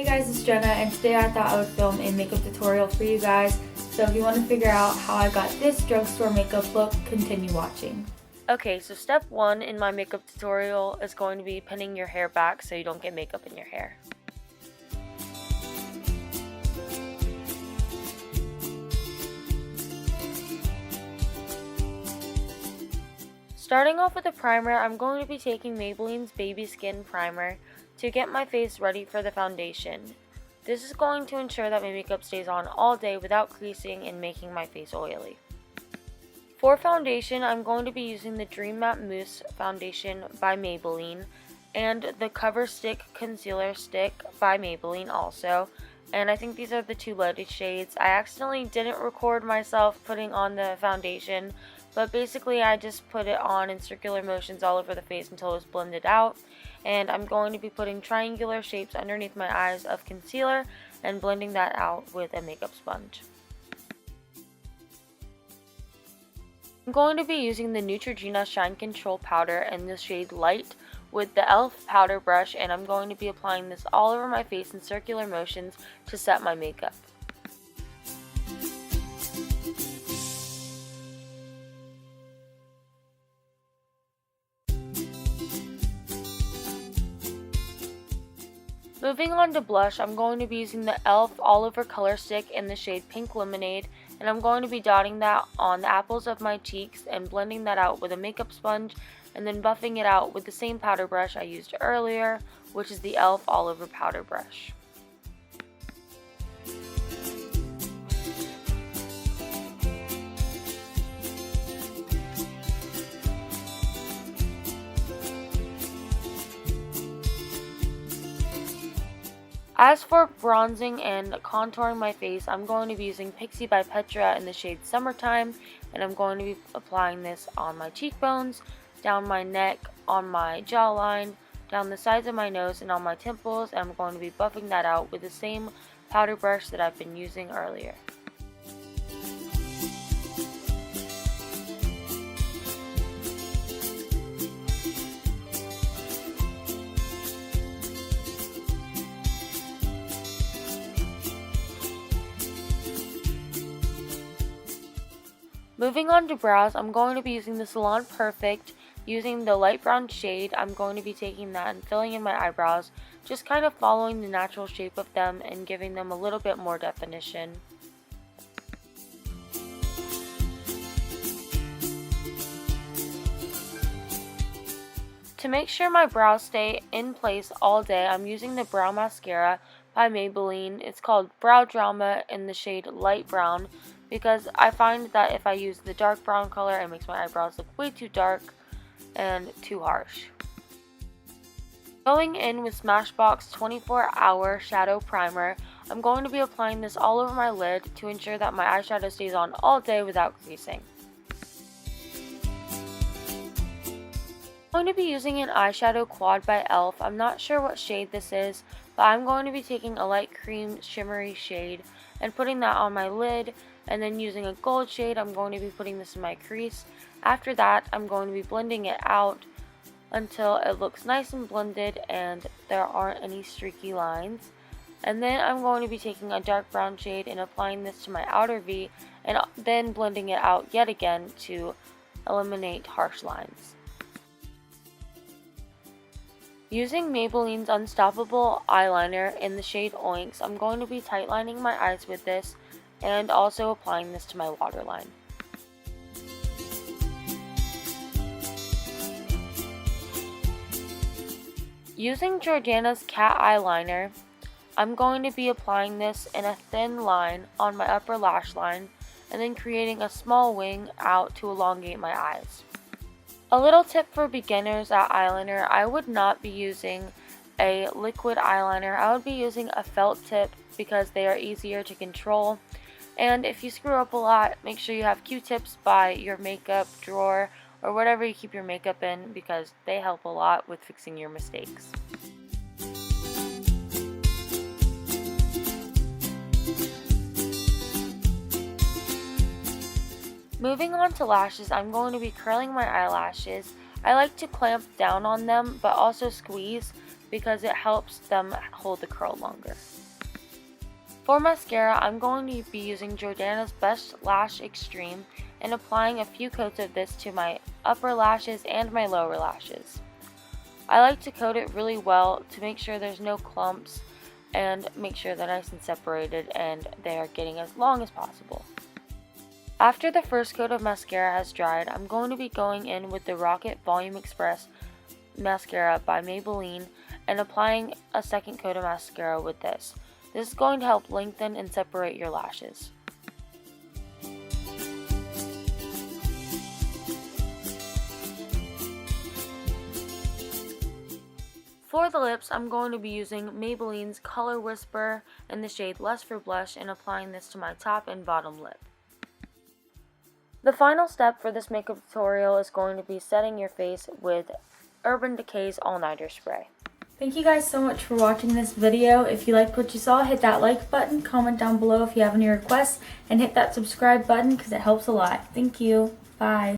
Hey guys, it's Jenna, and today I thought I would film a makeup tutorial for you guys. So if you want to figure out how I got this drugstore makeup look, continue watching. Okay, so step 1 in my makeup tutorial is going to be pinning your hair back so you don't get makeup in your hair. Starting off with a primer, I'm going to be taking Maybelline's Baby Skin Primer to get my face ready for the foundation. This is going to ensure that my makeup stays on all day without creasing and making my face oily. For foundation, I'm going to be using the Dream Matte Mousse Foundation by Maybelline and the Cover Stick Concealer Stick by Maybelline also. And I think these are the two lighted shades. I accidentally didn't record myself putting on the foundation, but basically I just put it on in circular motions all over the face until it was blended out. And I'm going to be putting triangular shapes underneath my eyes of concealer and blending that out with a makeup sponge. I'm going to be using the Neutrogena Shine Control Powder in the shade Light with the e.l.f. powder brush, and I'm going to be applying this all over my face in circular motions to set my makeup. Moving on to blush, I'm going to be using the e.l.f. All Over Color Stick in the shade Pink Lemonade, and I'm going to be dotting that on the apples of my cheeks and blending that out with a makeup sponge and then buffing it out with the same powder brush I used earlier, which is the e.l.f. All Over Powder Brush. As for bronzing and contouring my face, I'm going to be using Pixie by Petra in the shade Summertime, and I'm going to be applying this on my cheekbones, down my neck, on my jawline, down the sides of my nose, and on my temples, and I'm going to be buffing that out with the same powder brush that I've been using earlier. Moving on to brows, I'm going to be using the Salon Perfect, using the light brown shade. I'm going to be taking that and filling in my eyebrows, just kind of following the natural shape of them and giving them a little bit more definition. To make sure my brows stay in place all day, I'm using the Brow Mascara by Maybelline. It's called Brow Drama in the shade Light Brown, because I find that if I use the dark brown color, it makes my eyebrows look way too dark and too harsh. Going in with Smashbox 24-Hour Shadow Primer, I'm going to be applying this all over my lid to ensure that my eyeshadow stays on all day without creasing. I'm going to be using an eyeshadow quad by e.l.f. I'm not sure what shade this is, but I'm going to be taking a light cream shimmery shade and putting that on my lid, and then using a gold shade, I'm going to be putting this in my crease. After that, I'm going to be blending it out until it looks nice and blended and there aren't any streaky lines. And then I'm going to be taking a dark brown shade and applying this to my outer V, and then blending it out yet again to eliminate harsh lines. Using Maybelline's Unstoppable Eyeliner in the shade Oinks, I'm going to be tightlining my eyes with this and also applying this to my waterline. Using Jordana's Cat Eyeliner, I'm going to be applying this in a thin line on my upper lash line and then creating a small wing out to elongate my eyes. A little tip for beginners at eyeliner, I would not be using a liquid eyeliner. I would be using a felt tip because they are easier to control. And if you screw up a lot, make sure you have Q-tips by your makeup drawer or whatever you keep your makeup in, because they help a lot with fixing your mistakes. Moving on to lashes, I'm going to be curling my eyelashes. I like to clamp down on them, but also squeeze because it helps them hold the curl longer. For mascara, I'm going to be using Jordana's Best Lash Extreme and applying a few coats of this to my upper lashes and my lower lashes. I like to coat it really well to make sure there's no clumps and make sure they're nice and separated and they are getting as long as possible. After the first coat of mascara has dried, I'm going to be going in with the Rocket Volume Express mascara by Maybelline and applying a second coat of mascara with this. This is going to help lengthen and separate your lashes. For the lips, I'm going to be using Maybelline's Color Whisper in the shade Lust for Blush and applying this to my top and bottom lip. The final step for this makeup tutorial is going to be setting your face with Urban Decay's All Nighter Spray. Thank you guys so much for watching this video. If you liked what you saw, hit that like button, comment down below if you have any requests, and hit that subscribe button because it helps a lot. Thank you. Bye.